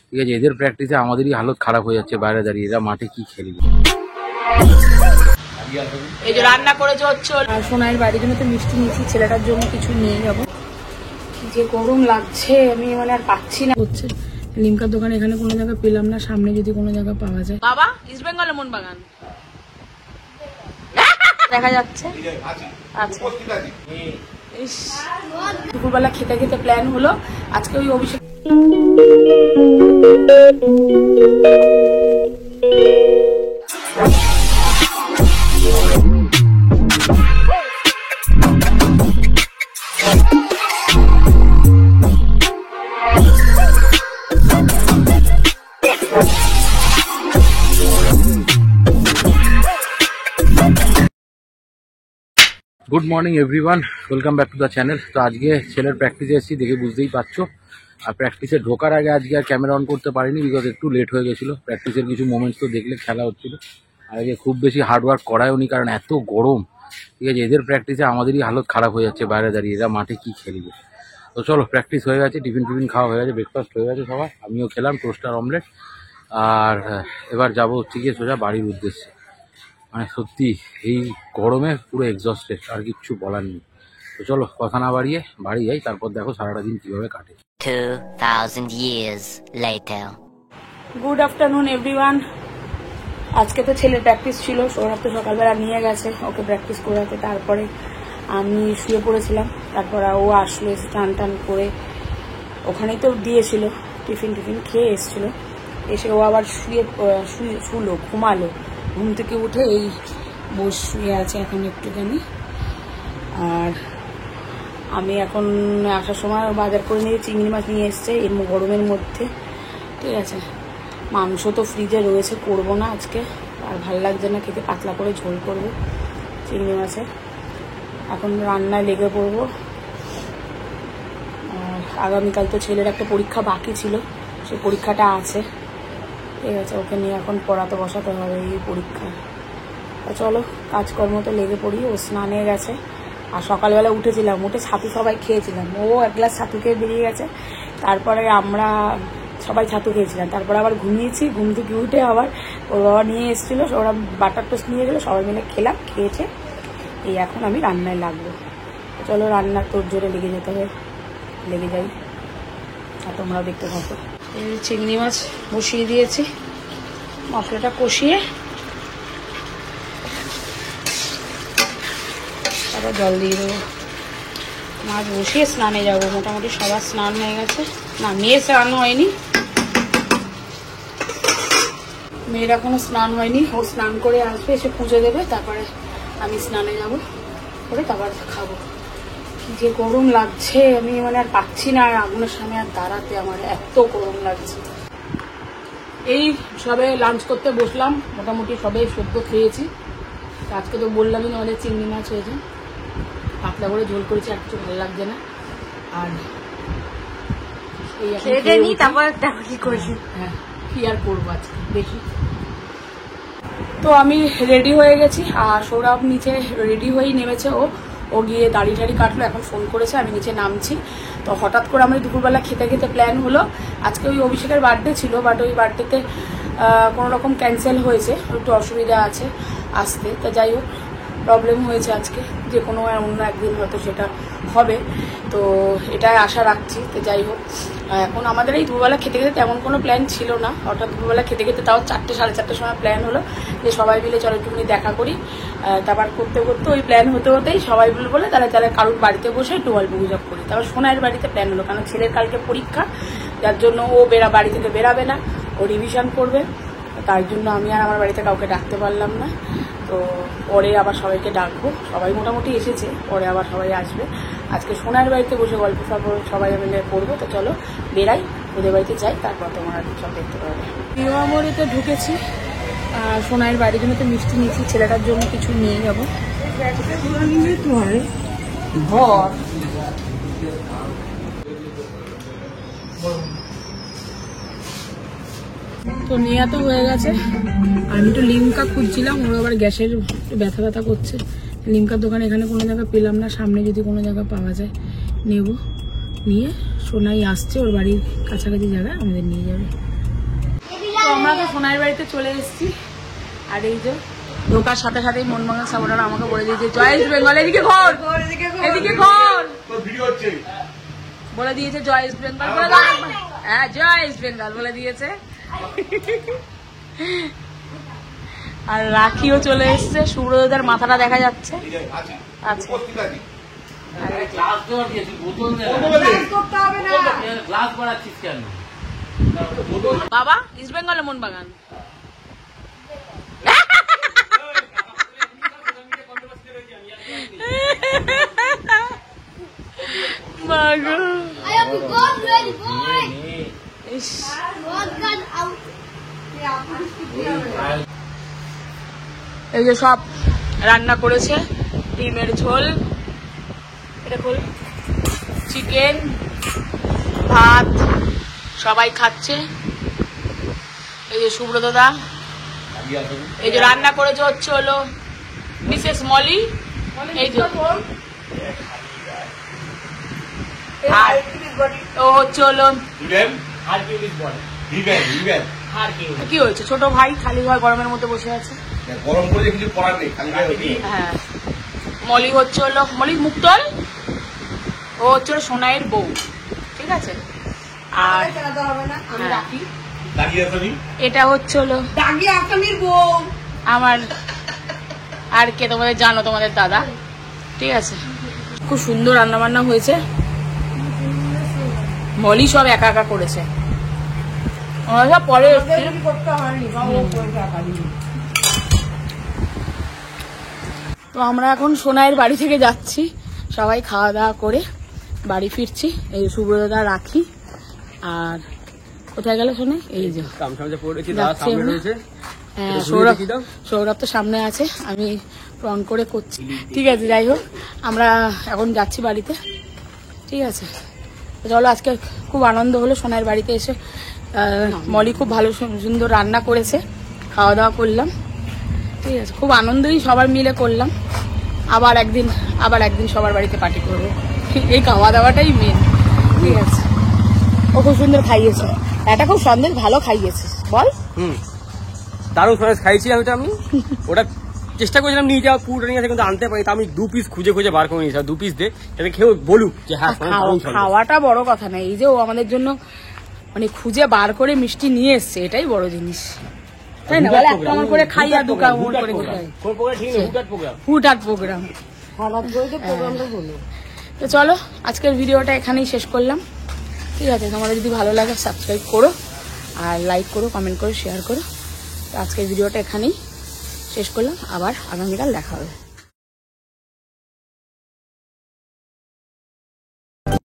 ঠিক আছে, এদের প্র্যাকটিসে আমাদেরই হালত খারাপ হয়ে যাচ্ছে বাইরে দাঁড়িয়ে। এরা মাঠে কি খেলবে। এই যে রান্না করেছে হচ্ছে সোনাইয়ের বাড়ির জন্য তো মিষ্টি নিয়েছি, ছেলেটার জন্য কিছু নিয়ে যাবো। যে গরম লাগছে আমি মানে আর পাচ্ছি না। হচ্ছে লিমকার দোকান এখানে কোনো জায়গায় পেলাম না, সামনে যদি কোনো জায়গায় পাওয়া যায়। বাবা ইস্ট বেঙ্গল মন বাগান দেখা যাচ্ছে। আচ্ছা দুপুরবেলা খেতে খেতে প্ল্যান হলো আজকে ওই Abhishek good morning everyone, welcome back to the channel. তো আজকে ছেলের প্র্যাকটিসে এসেছি, দেখে বুঝতেই পারছো। আর প্র্যাকটিসে ঢোকার আগে আজকে আর ক্যামেরা অন করতে পারিনি, বিকজ একটু লেট হয়ে গেছিলো। প্র্যাকটিসের কিছু মোমেন্টস তো দেখলে খেলা হচ্ছিলো। আর আজকে খুব বেশি হার্ডওয়ার্ক করায়ও নি, কারণ এত গরম। ঠিক আছে, এদের প্র্যাকটিসে আমাদেরই হালত খারাপ হয়ে যাচ্ছে বাইরে দাঁড়িয়ে। এরা মাঠে কি খেলবে। তো চলো, প্র্যাকটিস হয়ে গেছে, টিফিন খাওয়া হয়ে গেছে, ব্রেকফাস্ট হয়ে গেছে সবার। আমিও খেলাম টোস্টার অমলেট। আর এবার যাবো হচ্ছে গিয়ে সোজা বাড়ির উদ্দেশ্যে। মানে সত্যি এই গরমে পুরো এক্সস্টেড, আর কিচ্ছু বলার নেই। তো চলো কথা না বাড়িয়ে বাড়ি যাই, তারপর দেখো সারাটা দিন কিভাবে কাটে। 2000 years later. Good afternoon everyone. আজকে তো ছেলের প্র্যাকটিস ছিল, সৌরভ তো সকালবেলা নিয়ে গেছে ওকে প্র্যাকটিস করাতে। তারপরে আমি শুয়ে পড়েছিলাম, তারপর ও আসলো, স্নান টান করে ওখানেই তো দিয়েছিল, টিফিন খেয়ে এসেছিল। এসে ও আবার শুলো, ঘুমালো। ঘুম থেকে উঠে এই শুয়ে আছে এখন একটুখানি। আর আমি এখন আসার সময় বাজার করে নিয়ে চিংড়ি মাছ নিয়ে এসছে এর গরমের মধ্যে। ঠিক আছে, মাংস তো ফ্রিজে রয়েছে, করবো না আজকে, আর ভালো লাগছে না খেতে, পাতলা করে ঝোল করবো চিংড়ি মাছের। এখন রান্নায় লেগে পড়বো। আর আগামীকাল তো ছেলের একটা পরীক্ষা বাকি ছিল, সেই পরীক্ষাটা আছে। ঠিক আছে, ওকে নিয়ে এখন পড়াতে বসাতে হবে এই পরীক্ষা। চলো কাজকর্ম তো লেগে পড়ি। ও স্নানে গেছে, আর সকালবেলা উঠেছিলাম, উঠে ছাতু সবাই খেয়েছিলাম। ও এক গ্লাস ছাতু খেয়ে বেরিয়ে গেছে, তারপরে আমরা সবাই ছাতু খেয়েছিলাম। তারপরে আবার ঘুমিয়েছি, ঘুম থেকে উঠে আবার ওর বাবা নিয়ে এসেছিলো, ওরা বাটার টোস্ট নিয়ে গেলো, সবাই মিলে খেলাম, খেয়েছে। এই এখন আমি রান্নায় লাগবো। চলো রান্নার তোর জোরে লেগে যেতে হবে, লেগে যাই, আর তোমরাও দেখতে থাকো। এই চিংড়ি মাছ বসিয়ে দিয়েছি, মশলাটা কষিয়ে তারপর জল দিয়ে দেবো। মাছ বসিয়ে স্নানে যাবো। মোটামুটি সবার স্নান হয়ে গেছে, না মেয়ের স্নান হয়নি, মেয়ের এখনো স্নান হয়নি। ও স্নান করে আসবে, এসে পুজো দেবে, তারপরে আমি স্নানে যাব, করে তারপর খাবো। যে গরম লাগছে আমি মানে আর পাচ্ছি না, আর আগুনের সামনে আর দাঁড়াতে আমার এত গরম লাগছে। এই সবে লাঞ্চ করতে বসলাম, মোটামুটি সবে সদ্য খেয়েছি। আজকে তো বললামই অনেক চিংড়ি মাছ হয়েছে, পাতলা করে ঝোল করেছি, আর কিছু ভালো লাগছে না। আর কি আর করবো আজকে দেখি। তো আমি রেডি হয়ে গেছি, আর সৌরভ নিচে রেডি হয়েই নেমেছে। ও গিয়ে দাড়ি টাড়ি কাটলো, এখন ফোন করেছে, আমি নিচে নামছি। তো হঠাৎ করে আমি দুপুরবেলা খেতে প্ল্যান হলো। আজকে ওই অভিষেকের বার্থডে ছিল, বাট ওই বার্থডেতে কোনো রকম ক্যান্সেল হয়েছে, একটু অসুবিধা আছে আসতে। তো যাই হোক, প্রবলেম হয়েছে আজকে, যে কোনো অন্য একদিন হয়তো সেটা হবে। তো এটাই আশা রাখছি। তো যাই হোক, এখন আমাদের এই দুপুরবেলা খেতে তেমন কোনো প্ল্যান ছিল না। হঠাৎ দুপুরবেলা খেতে তাও 4টে সাড়ে 4টের সময় প্ল্যান হলো যে সবাই মিলে চলো একটুখানি দেখা করি। তারপর করতে ওই প্ল্যান হতেই সবাই বলে তাহলে কারোর বাড়িতে বসে একটু গল্প গুজব করি। তারপর সোনাইয়ের বাড়িতে প্ল্যান হলো, কারণ ছেলের কালকে পরীক্ষা, যার জন্য ও বাড়ি থেকে বেরাবে না, ও রিভিশন করবে। তার জন্য আমি আর আমার বাড়িতে কাউকে ডাকতে পারলাম না। তো পরে আবার সবাইকে ডাকবো, সবাই মোটামুটি এসেছে, পরে আবার সবাই আসবে। আজকে সোনার বাড়িতে বসে গল্প সবাই মিলে করবো। তো চলো বেরাই, ওদের বাড়িতে যাই, তারপর তোমরা সব দেখতে পাবে। প্রিয়মরিতে ঢুকেছি, সোনাইয়ের বাড়ির জন্য তো মিষ্টি নিয়েছি, ছেলেটার জন্য কিছু নিয়ে যাবো। তো নেওয়া তো হয়ে গেছে। আমি একটু লিমকা খুঁজছিলাম, ওর আবার গ্যাসের একটু ব্যথা করছে। লিমকার দোকান এখানে কোনো জায়গায় পেলাম না, সামনে যদি কোনো জায়গায় পাওয়া যায় নেব। নিয়ে সোনাই আসছে, ওর বাড়ির কাছাকাছি জায়গায় আমাদের নিয়ে যাবে। আমরা তো সোনাইয়ের বাড়িতে চলে এসেছি। আর এই যে ঢোকার সাথে সাথেই মোহনবাগান সাপোর্টাররা আমাকে বলে দিয়েছে জয় ইস্ট বেঙ্গল, এদিকে ঘর, এদিকে ঘর বলে দিয়েছে জয় ইস্ট বেঙ্গল বলে দাও। হ্যাঁ জয় ইস্ট বেঙ্গল বলে দিয়েছে। আর রাখিও চলে এসছে, সুব্রতদার মাথাটা দেখা যাচ্ছে। আচ্ছা বাবা ইস্ট বেঙ্গলে মোহনবাগান এই যে সব রান্না করেছে, ডিমের ঝোল, এটা খোল, চিকেন, ভাত, সবাই খাচ্ছে। এই যে সুব্রতদা, এই যে রান্না করেছে হচ্ছে হলো মিসেস মলি, এই যে আর ও হচ্ছে হলো কি হয়েছে ছোট ভাই খালি ঘর গরমের মধ্যে বসে আছে, গরম করে কিছু করার নেই। হ্যাঁ মলি হচ্ছে হলো মলি মুক্তল, ও হচ্ছে হলো সোনাইয়ের বউ, ঠিক আছে। আর এটা হচ্ছে হলো আমার আর কে তোমাদের জানো, তোমাদের দাদা, ঠিক আছে। খুব সুন্দর রান্না বান্না হয়েছে, মলি সব একা একা করেছে, সব পরে তো আমরা এখন সোনাইয়ের বাড়ি থেকে যাচ্ছি, সবাই খাওয়া দাওয়া করে বাড়ি ফিরছি। এই সুব্রতদা, রাখি আর কোথায় গেল সোনাই, এই যে হ্যাঁ সৌরভ তো সামনে আছে, আমি রন করে করছি, ঠিক আছে। যাই হোক আমরা এখন যাচ্ছি বাড়িতে, ঠিক আছে। চলো আজকে খুব আনন্দ হলো সোনাইয়ের বাড়িতে এসে, মলি খুব ভালো সুন্দর রান্না করেছে, খাওয়া দাওয়া করলাম, ঠিক আছে। খুব আনন্দই সবার মিলে করলাম, আবার একদিন সবার বাড়িতে পার্টি করবো, এই খাওয়া দাওয়াটাই মেন, ঠিক আছে। ও খুব সুন্দর খাইয়েছে, এটা খুব সন্দেশ ভালো খাইয়েছে বল। দারুণ সন্দেশ খাইছি আমি, তো আমি ওটা চেষ্টা করেছিলাম নিয়ে যাওয়া, পুরোটা নিয়ে আসে কিন্তু আনতে পারি, তা আমি 2 পিস খুঁজে খুঁজে বার করে নিয়েছি, 2 পিস দিয়ে যাতে খেয়ে বলুক যে হ্যাঁ খাওয়াটা বড় কথা না, এই যে ও আমাদের জন্য মানে খুঁজে বার করে মিষ্টি নিয়ে এসছে, এটাই বড় জিনিস, তাই না? বলে এক কামড় করে খাই আর 2 কামড় করে হুটহাট প্রোগ্রাম। তো চলো আজকের ভিডিওটা এখানেই শেষ করলাম, ঠিক আছে। তোমাদের যদি ভালো লাগে সাবস্ক্রাইব করো আর লাইক করো, কমেন্ট করো, শেয়ার করো। তো আজকের ভিডিওটা এখানেই শেষ করলাম, আবার আগামীকাল দেখা হবে।